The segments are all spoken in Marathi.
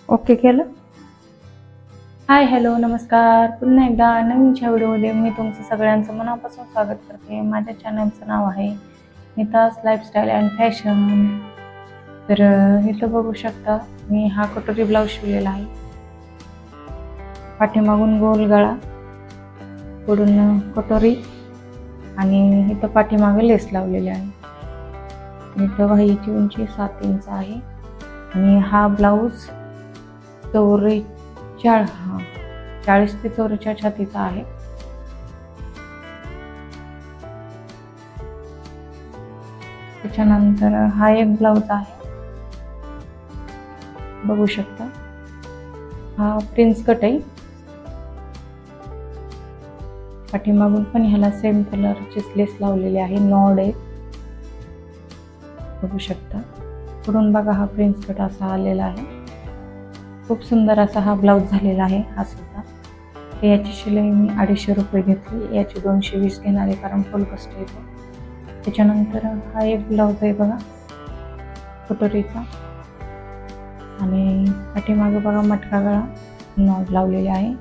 ओके केलं. हाय हॅलो नमस्कार. पुन्हा एकदा नवीनच्या व्हिडिओमध्ये मी तुमचं सगळ्यांचं मनापासून स्वागत करते. माझ्या चॅनलचं नाव आहे नीताज लाईफस्टाईल अँड फॅशन. तर इथं बघू शकता मी हा कटोरी ब्लाऊज शिवलेला आहे. पाठीमागून गोल गळा, पुढून कटोरी आणि इथं पाठीमागे लेस लावलेली आहे. इथं बाहीची उंची 7 इंच आहे आणि हा ब्लाऊज 40 ते 44 छातीचा आहे. त्याच्यानंतर हा एक ब्लाऊज आहे, बघू शकता. हा प्रिन्स कट आहे. पाठीमागून पण ह्याला सेम कलरची लेस लावलेली आहे, नॉड आहे, बघू शकता. पुढून बघा हा प्रिन्स कट असा आलेला आहे. खूप सुंदर असा हा ब्लाऊज झालेला आहे हा सुद्धा. याची शिलाई मी 250 रुपये घेतली. याची 220 घेणार आहे कारण फुल कस्ट येतो. त्याच्यानंतर हा एक ब्लाऊज आहे बघा कटोरीचा आणि पाठीमागे बघा मटका गळा नॉड लावलेले आहे.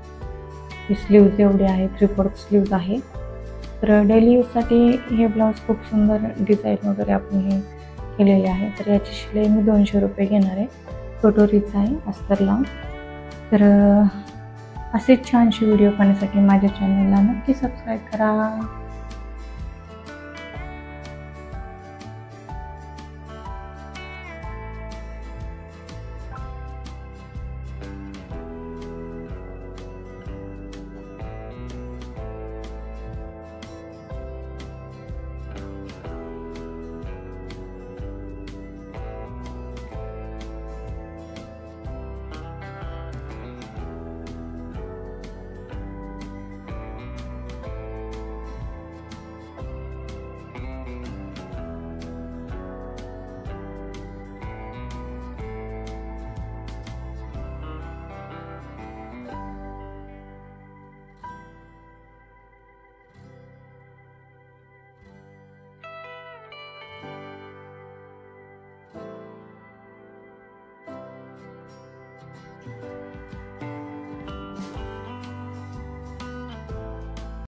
ही स्लीव्ज एवढी आहे, 3/4 स्लीव्ज आहे. तर डेली यूजसाठी हे ब्लाऊज खूप सुंदर डिझाईन वगैरे आपण हे केलेले आहे. तर याची शिलाई मी 200 रुपये घेणार आहे. कटोरीचा आहे अस्तर लावून. तर असेच छानसे व्हिडिओ पाहण्यासाठी माझ्या चॅनलला नक्की सबस्क्राईब करा.